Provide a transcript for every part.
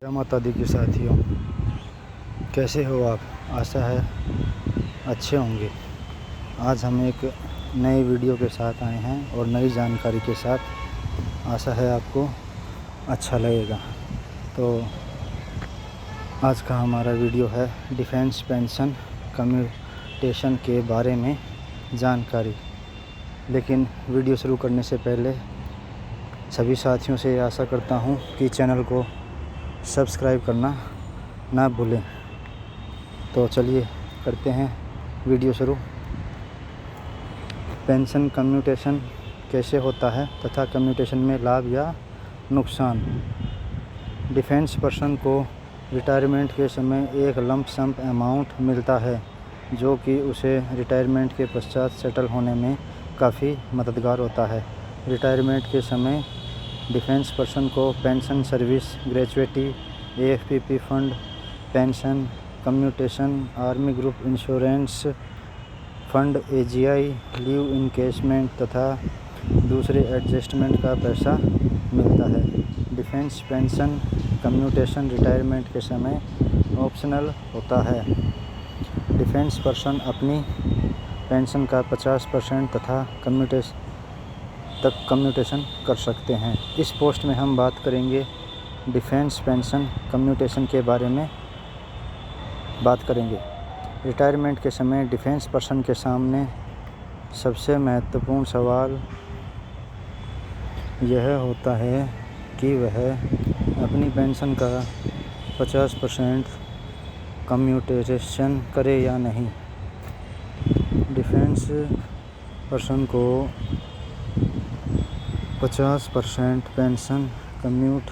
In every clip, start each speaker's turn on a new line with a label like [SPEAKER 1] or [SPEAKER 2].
[SPEAKER 1] जय माता दी के साथियों, कैसे हो आप? आशा है अच्छे होंगे। आज हम एक नए वीडियो के साथ आए हैं और नई जानकारी के साथ। आशा है आपको अच्छा लगेगा। तो आज का हमारा वीडियो है डिफेंस पेंशन कम्यूटेशन के बारे में जानकारी। लेकिन वीडियो शुरू करने से पहले सभी साथियों से आशा करता हूँ कि चैनल को सब्सक्राइब करना ना भूलें। तो चलिए करते हैं वीडियो शुरू। पेंशन कम्यूटेशन कैसे होता है तथा कम्यूटेशन में लाभ या नुकसान। डिफेंस पर्सन को रिटायरमेंट के समय एक लंप सम अमाउंट मिलता है जो कि उसे रिटायरमेंट के पश्चात सेटल होने में काफ़ी मददगार होता है। रिटायरमेंट के समय डिफेंस पर्सन को pension service gratuity, AFPP fund, pension commutation, army group insurance fund, AGI, leave encashment तथा दूसरे एडजस्टमेंट का पैसा मिलता है। डिफेंस पेंशन कम्यूटेशन रिटायरमेंट के समय ऑप्शनल होता है। डिफेंस पर्सन अपनी पेंशन का 50% तथा कम्यूटेशन कर सकते हैं। इस पोस्ट में हम बात करेंगे डिफेंस पेंशन कम्यूटेशन के बारे में बात करेंगे। रिटायरमेंट के समय डिफेंस पर्सन के सामने सबसे महत्वपूर्ण सवाल यह होता है कि वह अपनी पेंशन का 50% कम्यूटेशन करे या नहीं। डिफेंस पर्सन को 50% पेंशन कम्यूट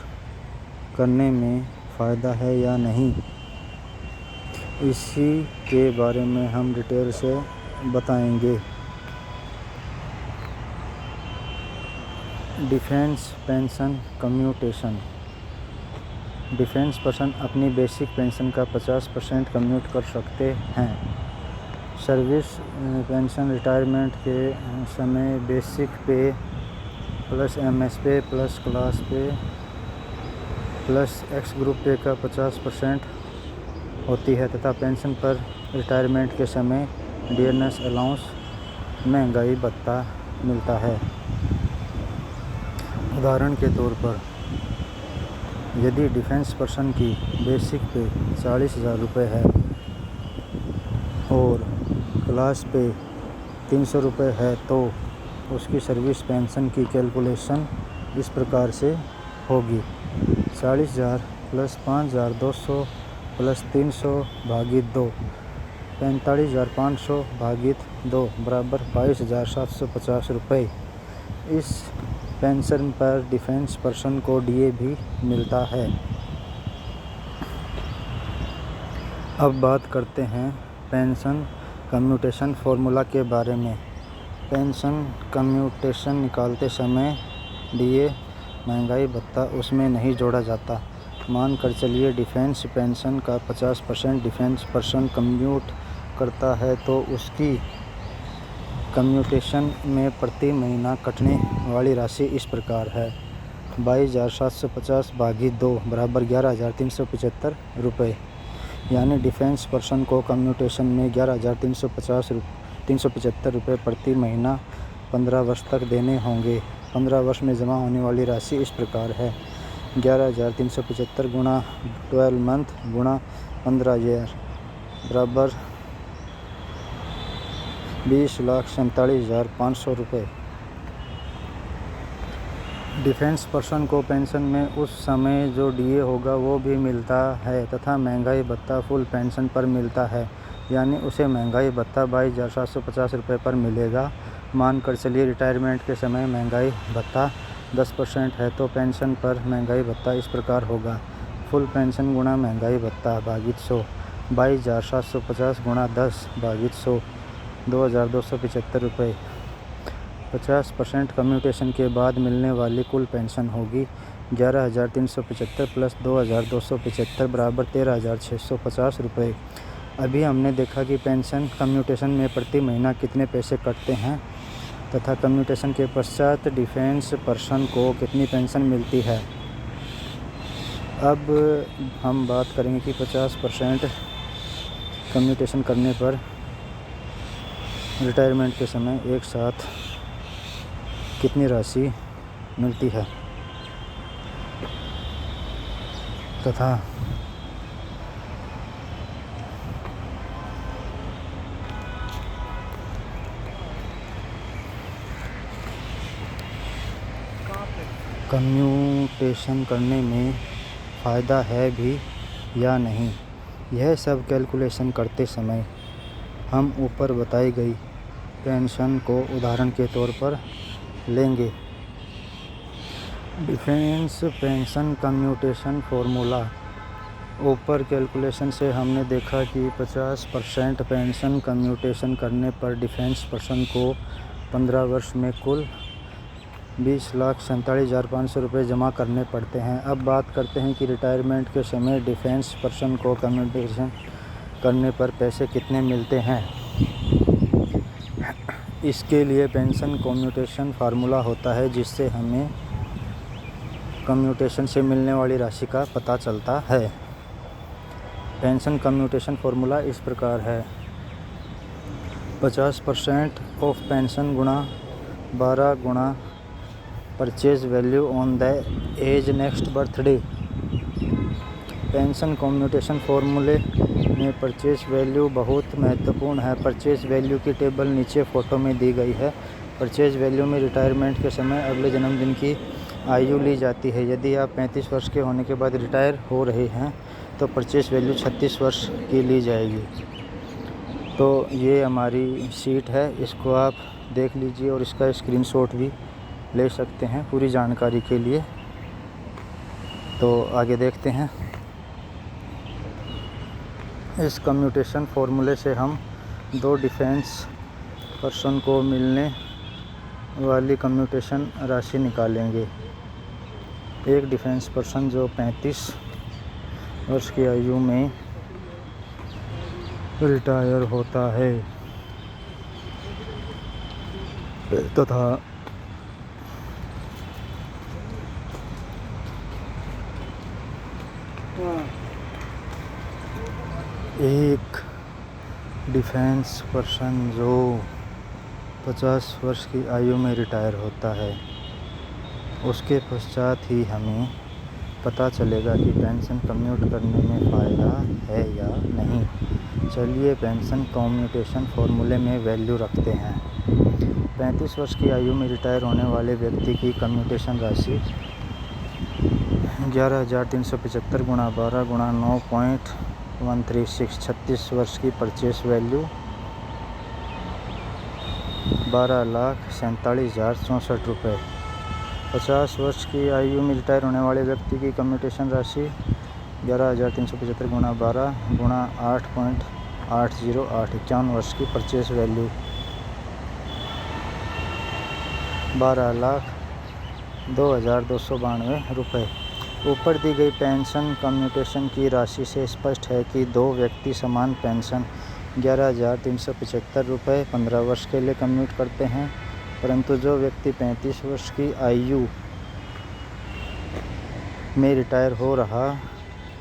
[SPEAKER 1] करने में फ़ायदा है या नहीं, इसी के बारे में हम डिटेल से बताएंगे। Defence pension commutation. Defence person अपनी बेसिक पेंशन का 50% कम्यूट कर सकते हैं। सर्विस पेंशन रिटायरमेंट के समय बेसिक पे प्लस एमएस पे प्लस क्लास पे प्लस एक्स ग्रुप पे का 50% होती है तथा पेंशन पर रिटायरमेंट के समय डियरनेस अलाउंस महंगाई भत्ता मिलता है। उदाहरण के तौर पर यदि डिफेंस पर्सन की बेसिक पे 40,000 रुपये है और क्लास पे 300 रुपये है तो उसकी सर्विस पेंशन की कैलकुलेशन इस प्रकार से होगी: 40,000 प्लस 5,200 प्लस 300 भागित 2, 45,500 भागित 2 बराबर 22,750 रुपये। इस पेंशन पर डिफेंस पर्सन को डीए भी मिलता है। अब बात करते हैं पेंशन कम्यूटेशन फॉर्मूला के बारे में। पेंशन कम्यूटेशन निकालते समय डीए महंगाई भत्ता उसमें नहीं जोड़ा जाता। मान कर चलिए डिफेंस पेंशन का 50% डिफेंस पर्सन कम्यूट करता है तो उसकी कम्यूटेशन में प्रति महीना कटने वाली राशि इस प्रकार है: 22,750 भागित 2 बराबर 11,375 रुपये। यानी डिफेंस पर्सन को कम्यूटेशन में 11,375 रुपये प्रति महीना 15 वर्ष तक देने होंगे। 15 वर्ष में जमा होने वाली राशि इस प्रकार है: 11,375 गुणा 12 मंथ गुणा 15 ईयर बराबर 20,47,500 रुपये। डिफेंस पर्सन को पेंशन में उस समय जो डीए होगा वो भी मिलता है तथा महंगाई भत्ता फुल पेंशन पर मिलता है। यानी उसे महंगाई भत्ता 22,750 रुपये पर मिलेगा। मान कर चलिए रिटायरमेंट के समय महंगाई भत्ता 10% है तो पेंशन पर महंगाई भत्ता इस प्रकार होगा: फुल पेंशन गुणा महंगाई भत्ता भागित 100, 22,750 गुणा 10 भागित 100, 2,275 रुपये। 50% कम्यूटेशन के बाद मिलने वाली कुल पेंशन होगी 11,375 प्लस 2,275 बराबर 13,650 रुपये। अभी हमने देखा कि पेंशन कम्यूटेशन में प्रति महीना कितने पैसे कटते हैं तथा कम्यूटेशन के पश्चात डिफेंस पर्सन को कितनी पेंशन मिलती है। अब हम बात करेंगे कि 50% कम्यूटेशन करने पर रिटायरमेंट के समय एक साथ कितनी राशि मिलती है तथा कम्यूटेशन करने में फ़ायदा है भी या नहीं। यह सब कैलकुलेशन करते समय हम ऊपर बताई गई पेंशन को उदाहरण के तौर पर लेंगे। Defence pension commutation formula. ऊपर कैलकुलेशन से हमने देखा कि 50% पेंशन कम्यूटेशन करने पर डिफेंस पर्सन को 15 वर्ष में कुल 20,47,500 रुपये जमा करने पड़ते हैं। अब बात करते हैं कि रिटायरमेंट के समय डिफेंस पर्सन को कम्यूटेशन करने पर पैसे कितने मिलते हैं। इसके लिए पेंशन कम्यूटेशन फार्मूला होता है जिससे हमें कम्यूटेशन से मिलने वाली राशि का पता चलता है। पेंशन कम्यूटेशन फार्मूला इस प्रकार है: 50% ऑफ पेंशन गुणा 12 गुणा purchase value on the age next birthday. Pension commutation फार्मूले में परचेज वैल्यू बहुत महत्वपूर्ण है। परचेज वैल्यू की टेबल नीचे फ़ोटो में दी गई है। परचेज वैल्यू में रिटायरमेंट के समय अगले जन्मदिन की आयु ली जाती है। यदि आप 35 वर्ष के होने के बाद रिटायर हो रहे हैं तो परचेज वैल्यू 36 वर्ष की ली जाएगी। तो ये हमारी शीट है, इसको आप देख लीजिए और इसका स्क्रीनशॉट भी ले सकते हैं पूरी जानकारी के लिए। तो आगे देखते हैं। इस कम्यूटेशन फार्मूले से हम 2 डिफेंस पर्सन को मिलने वाली कम्यूटेशन राशि निकालेंगे। एक डिफेंस पर्सन जो 35 वर्ष की आयु में रिटायर होता है तथा एक डिफेंस पर्सन जो 50 वर्ष की आयु में रिटायर होता है, उसके पश्चात ही हमें पता चलेगा कि पेंशन कम्यूट करने में फ़ायदा है या नहीं। चलिए पेंशन कम्यूटेशन फार्मूले में वैल्यू रखते हैं। 35 वर्ष की आयु में रिटायर होने वाले व्यक्ति की कम्यूटेशन राशि 11,375 गुणा 12 गुणा 9.136। 36 वर्ष की परचेस वैल्यू 12,47,64 रुपये। 50 वर्ष की आयु में रिटायर होने वाले व्यक्ति की कम्यूटेशन राशि 11,375 गुणा 12 गुणा 8.808। 51 वर्ष की परचेस वैल्यू 12,02,292 रुपये। ऊपर दी गई पेंशन कम्यूटेशन की राशि से स्पष्ट है कि 2 व्यक्ति समान पेंशन 11,375 रुपये 15 वर्ष के लिए कम्यूट करते हैं, परंतु जो व्यक्ति 35 वर्ष की आयु में रिटायर हो रहा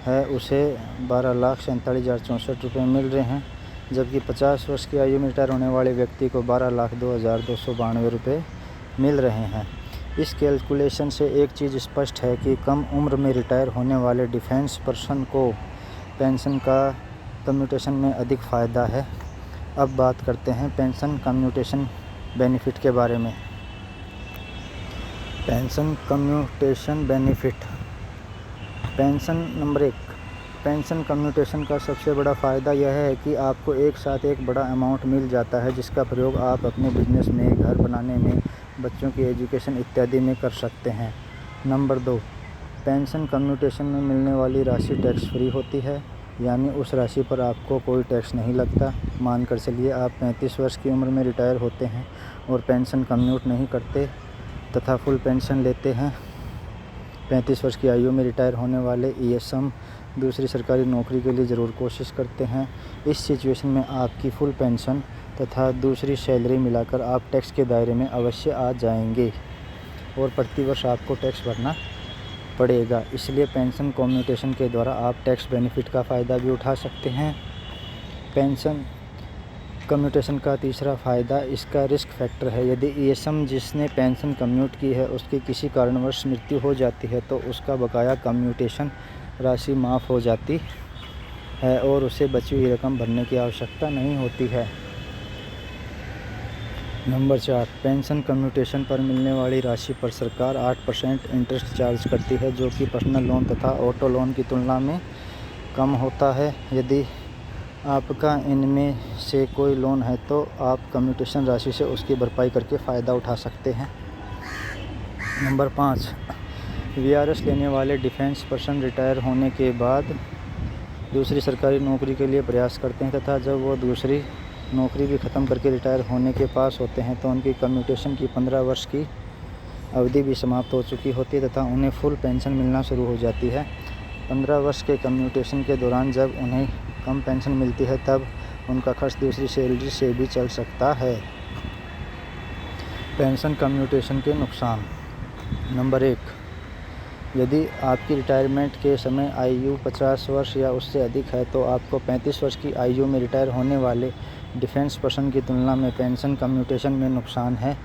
[SPEAKER 1] है उसे 12,47,64 रुपये मिल रहे हैं, जबकि 50 वर्ष की आयु में रिटायर होने वाले व्यक्ति को 12,02,292 रुपये मिल रहे हैं। इस कैलकुलेशन से एक चीज़ स्पष्ट है कि कम उम्र में रिटायर होने वाले डिफेंस पर्सन को पेंशन का कम्यूटेशन में अधिक फ़ायदा है। अब बात करते हैं पेंशन कम्यूटेशन बेनिफिट के बारे में। Pension commutation benefit. Pension number 1, pension commutation का सबसे बड़ा फ़ायदा यह है कि आपको एक साथ एक बड़ा अमाउंट मिल जाता है जिसका प्रयोग आप अपने बिजनेस में, घर बनाने में, बच्चों की एजुकेशन इत्यादि में कर सकते हैं। नंबर 2, पेंशन कम्यूटेशन में मिलने वाली राशि टैक्स फ्री होती है, यानी उस राशि पर आपको कोई टैक्स नहीं लगता। मानकर चलिए आप 35 वर्ष की उम्र में रिटायर होते हैं और पेंशन कम्यूट नहीं करते तथा फुल पेंशन लेते हैं। 35 वर्ष की आयु में रिटायर होने वाले ईएसएम दूसरी सरकारी नौकरी के लिए ज़रूर कोशिश करते हैं। इस सिचुएशन में आपकी फुल पेंशन तथा दूसरी सैलरी मिलाकर आप टैक्स के दायरे में अवश्य आ जाएंगे और प्रति वर्ष आपको टैक्स भरना पड़ेगा। इसलिए पेंशन कम्यूटेशन के द्वारा आप टैक्स बेनिफिट का फ़ायदा भी उठा सकते हैं। पेंशन कम्यूटेशन का तीसरा फ़ायदा इसका रिस्क फैक्टर है। यदि ईएसएम जिसने पेंशन कम्यूट की है उसकी किसी कारणवश मृत्यु हो जाती है तो उसका बकाया कम्यूटेशन राशि माफ़ हो जाती है और उसे बची हुई रकम भरने की आवश्यकता नहीं होती है। नंबर 4, पेंशन कम्यूटेशन पर मिलने वाली राशि पर सरकार 8% इंटरेस्ट चार्ज करती है, जो कि पर्सनल लोन तथा ऑटो लोन की तुलना में कम होता है। यदि आपका इनमें से कोई लोन है तो आप कम्यूटेशन राशि से उसकी भरपाई करके फ़ायदा उठा सकते हैं। नंबर 5, वीआरएस लेने वाले डिफेंस पर्सन रिटायर होने के बाद दूसरी सरकारी नौकरी के लिए प्रयास करते हैं तथा जब वो दूसरी नौकरी भी ख़त्म करके रिटायर होने के पास होते हैं तो उनकी कम्यूटेशन की 15 वर्ष की अवधि भी समाप्त हो चुकी होती है तथा उन्हें फुल पेंशन मिलना शुरू हो जाती है। 15 वर्ष के कम्यूटेशन के दौरान जब उन्हें कम पेंशन मिलती है तब उनका खर्च दूसरी सैलरी से भी चल सकता है। पेंशन कम्यूटेशन के नुकसान। नंबर 1, यदि आपकी रिटायरमेंट के समय आयु 50 वर्ष या उससे अधिक है तो आपको 35 वर्ष की आयु में रिटायर होने वाले डिफेंस पर्सन की तुलना में पेंशन कम्यूटेशन में नुकसान है।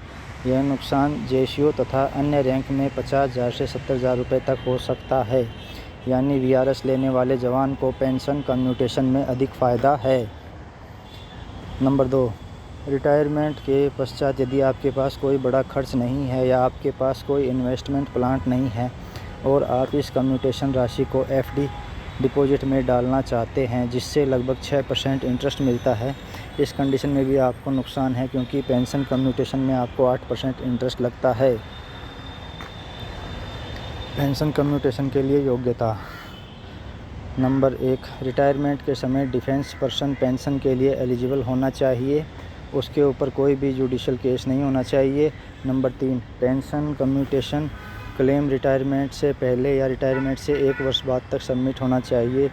[SPEAKER 1] यह नुकसान जेसीओ तथा अन्य रैंक में 50,000 से 70,000 रुपये तक हो सकता है। यानी वीआरएस लेने वाले जवान को पेंशन कम्यूटेशन में अधिक फ़ायदा है। नंबर 2, रिटायरमेंट के पश्चात यदि आपके पास कोई बड़ा खर्च नहीं है या आपके पास कोई इन्वेस्टमेंट प्लान नहीं है और आप इस कम्यूटेशन राशि को एफडी डिपॉजिट में डालना चाहते हैं जिससे लगभग 6% इंटरेस्ट मिलता है, इस कंडीशन में भी आपको नुकसान है क्योंकि पेंशन कम्यूटेशन में आपको 8% इंटरेस्ट लगता है। पेंशन कम्यूटेशन के लिए योग्यता। नंबर 1, रिटायरमेंट के समय डिफेंस पर्सन पेंशन के लिए एलिजिबल होना चाहिए। उसके ऊपर कोई भी जुडिशियल केस नहीं होना चाहिए। Number 3, pension commutation claim retirement से पहले या रिटायरमेंट से 1 वर्ष बाद तक सबमिट होना चाहिए।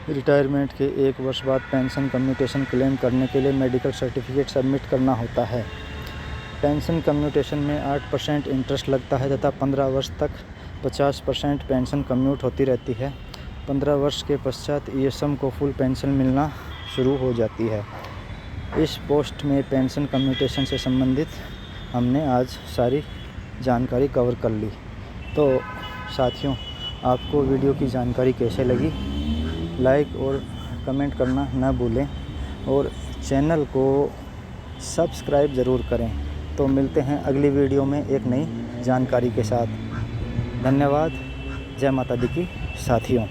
[SPEAKER 1] रिटायरमेंट के 1 वर्ष बाद पेंशन कम्यूटेशन क्लेम करने के लिए मेडिकल सर्टिफिकेट सबमिट करना होता है। पेंशन कम्यूटेशन में 8% इंटरेस्ट लगता है तथा 15 वर्ष तक 50% पेंशन कम्यूट होती रहती है। 15 वर्ष के पश्चात ईएसएम को फुल पेंशन मिलना शुरू हो जाती है। इस पोस्ट में पेंशन कम्यूटेशन से संबंधित हमने आज सारी जानकारी कवर कर ली। तो साथियों, आपको वीडियो की जानकारी कैसे लगी, लाइक और कमेंट करना न भूलें और चैनल को सब्सक्राइब ज़रूर करें। तो मिलते हैं अगली वीडियो में एक नई जानकारी के साथ। धन्यवाद। जय माता दी की साथियों।